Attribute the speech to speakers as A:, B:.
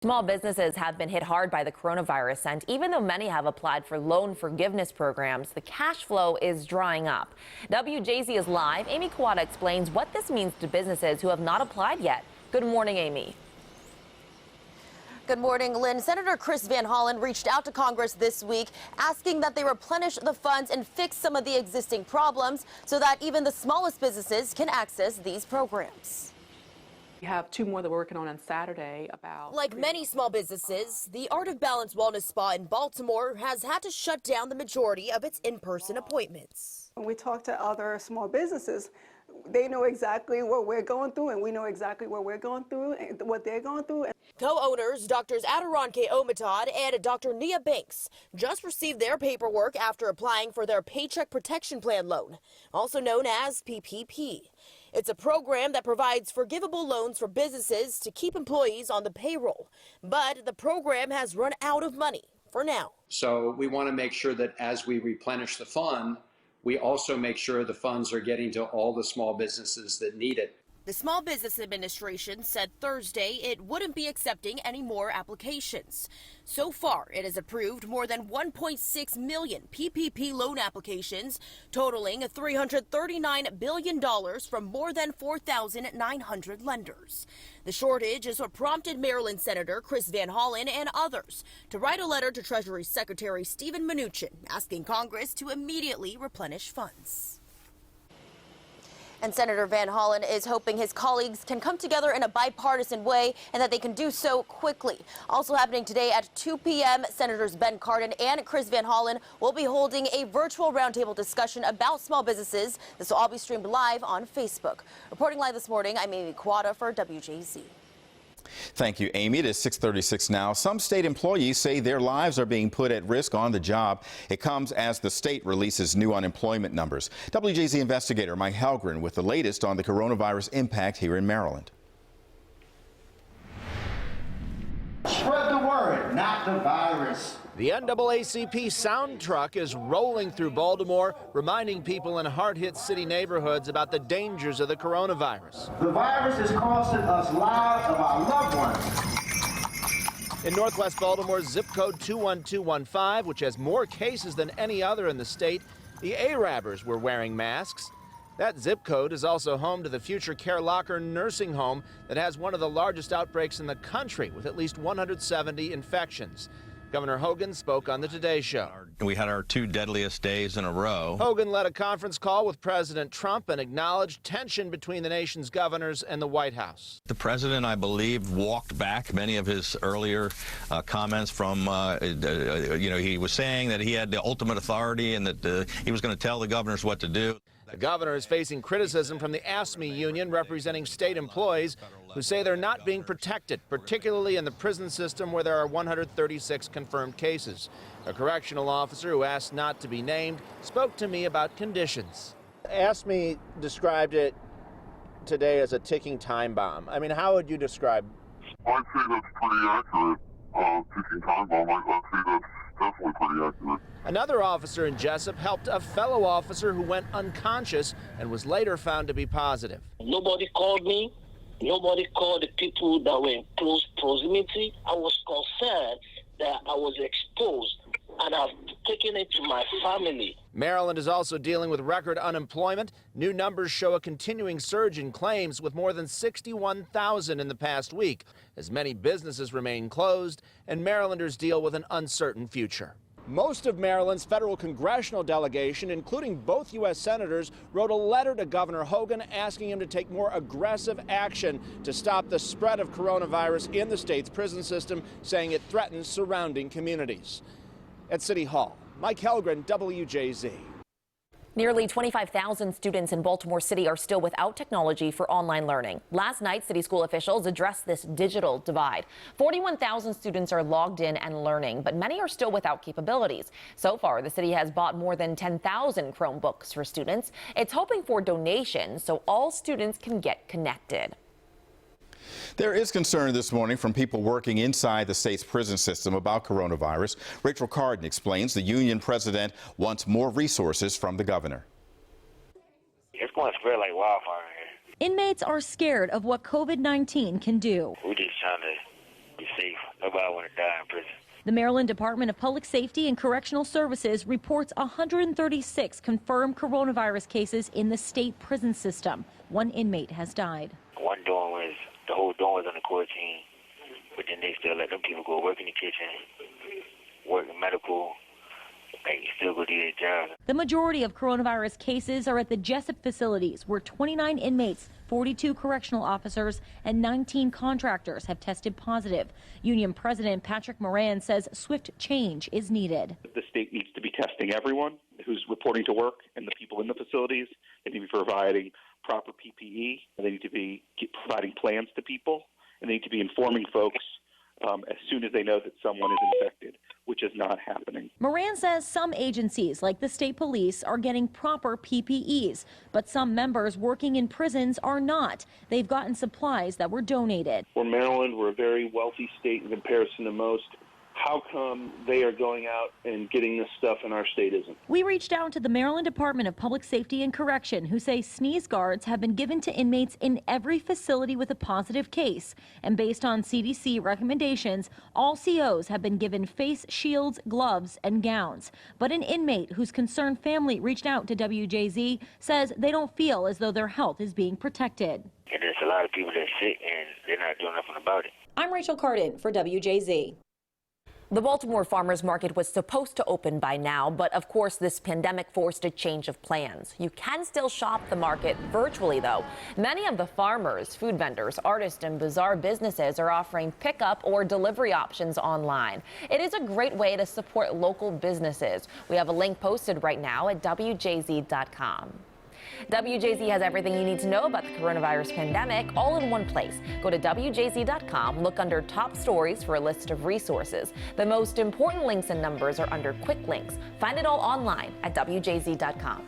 A: Small businesses have been hit hard by the coronavirus, and even though many have applied for loan forgiveness programs, the cash flow is drying up. WJZ is live. Amy Kawada explains what this means to businesses who have not applied yet. Good morning, Amy.
B: Good morning, Lynn. Senator Chris Van Hollen reached out to Congress this week asking that they replenish the funds and fix some of the existing problems so that even the smallest businesses can access these programs.
C: We have two more that we're working on Saturday about...
B: Like many small businesses, the Art of Balance Wellness Spa in Baltimore has had to shut down the majority of its in-person appointments.
D: When we talk to other small businesses, they know exactly what we're going through, and we know exactly what we're going through and what they're going through.
B: Co-owners Drs. Adironke Omatad and Dr. Nia Banks just received their paperwork after applying for their Paycheck Protection Plan loan, also known as PPP. It's a program that provides forgivable loans for businesses to keep employees on the payroll. But the program has run out of money for now.
E: So we want to make sure that as we replenish the fund, we also make sure the funds are getting to all the small businesses that need it.
B: The Small Business Administration said Thursday it wouldn't be accepting any more applications. So far, it has approved more than 1.6 million PPP loan applications, totaling $339 billion from more than 4,900 lenders. The shortage is what prompted Maryland Senator Chris Van Hollen and others to write a letter to Treasury Secretary Steven Mnuchin asking Congress to immediately replenish funds. And Senator Van Hollen is hoping his colleagues can come together in a bipartisan way and that they can do so quickly. Also happening today at 2 p.m., Senators Ben Cardin and Chris Van Hollen will be holding a virtual roundtable discussion about small businesses. This will all be streamed live on Facebook. Reporting live this morning, I'm Amy Kawada for WJZ.
F: Thank you, Amy. It is 6:36 now. Some state employees say their lives are being put at risk on the job. It comes as the state releases new unemployment numbers. WJZ investigator Mike Helgren with the latest on the coronavirus impact here in Maryland.
G: Spread the word, not the virus.
H: The NAACP sound truck is rolling through Baltimore, reminding people in hard-hit city neighborhoods about the dangers of the coronavirus.
G: The virus is costing us lives of our loved ones.
H: In Northwest Baltimore's zip code 21215, which has more cases than any other in the state, the Arabers were wearing masks. That zip code is also home to the Future Care Locker nursing home that has one of the largest outbreaks in the country, with at least 170 infections. Governor Hogan spoke on the Today Show.
I: We had our two deadliest days in a row.
H: Hogan led a conference call with President Trump and acknowledged tension between the nation's governors and the White House.
I: The president, I believe, walked back many of his earlier comments from, he was saying that he had the ultimate authority and that he was going to tell the governors what to do.
H: The governor is facing criticism from the AFSCME union representing state employees who say they're not being protected, particularly in the prison system where there are 136 confirmed cases. A correctional officer who asked not to be named spoke to me about conditions. AFSCME described it today as a ticking time bomb. I mean, how would you describe?
J: I'd say that's pretty accurate. Ticking time bomb, I'd say that's definitely pretty accurate.
H: Another officer in Jessup helped a fellow officer who went unconscious and was later found to be positive.
K: Nobody called me. Nobody called the people that were in close proximity. I was concerned that I was exposed, and I've taken it to my family.
H: Maryland is also dealing with record unemployment. New numbers show a continuing surge in claims, with more than 61,000 in the past week, as many businesses remain closed and Marylanders deal with an uncertain future. Most of Maryland's federal congressional delegation, including both U.S. senators, wrote a letter to Governor Hogan asking him to take more aggressive action to stop the spread of coronavirus in the state's prison system, saying it threatens surrounding communities. At City Hall, Mike Helgren, WJZ.
A: Nearly 25,000 students in Baltimore City are still without technology for online learning. Last night, city school officials addressed this digital divide. 41,000 students are logged in and learning, but many are still without capabilities. So far, the city has bought more than 10,000 Chromebooks for students. It's hoping for donations so all students can get connected.
F: There is concern this morning from people working inside the state's prison system about coronavirus. Rachel Cardin explains the union president wants more resources from the governor.
L: It's going to spread like wildfire here.
M: Inmates are scared of what COVID-19 can do.
L: We're just trying to be safe. Nobody want to die in prison.
M: The Maryland Department of Public Safety and Correctional Services reports 136 confirmed coronavirus cases in the state prison system. One inmate has died.
L: One dorm was, the whole dorm was under quarantine, but then they still let them people go work in the kitchen, work in medical, and still go do their job.
M: The majority of coronavirus cases are at the Jessup facilities, where 29 inmates, 42 correctional officers, and 19 contractors have tested positive. Union President Patrick Moran says swift change is needed.
N: The state needs to be testing everyone who's reporting to work and the people in the facilities. They need to be providing proper PPE. They need to be providing plans to people, and they need to be informing folks as soon as they know that someone is infected, which is not happening.
M: Moran says some agencies, like the state police, are getting proper PPEs, but some members working in prisons are not. They've gotten supplies that were donated.
O: For Maryland, we're a very wealthy state in comparison to most. How come they are going out and getting this stuff and our state isn't?
M: We reached out to the Maryland Department of Public Safety and Correction, who say sneeze guards have been given to inmates in every facility with a positive case. And based on CDC recommendations, all COs have been given face shields, gloves, and gowns. But an inmate whose concerned family reached out to WJZ says they don't feel as though their health is being protected.
L: And there's a lot of people that are sick and they're not doing nothing about it.
A: I'm Rachel Cardin for WJZ. The Baltimore Farmers Market was supposed to open by now, but of course this pandemic forced a change of plans. You can still shop the market virtually, though. Many of the farmers, food vendors, artists, and bazaar businesses are offering pickup or delivery options online. It is a great way to support local businesses. We have a link posted right now at WJZ.com. WJZ has everything you need to know about the coronavirus pandemic all in one place. Go to WJZ.com, look under top stories for a list of resources. The most important links and numbers are under quick links. Find it all online at WJZ.com.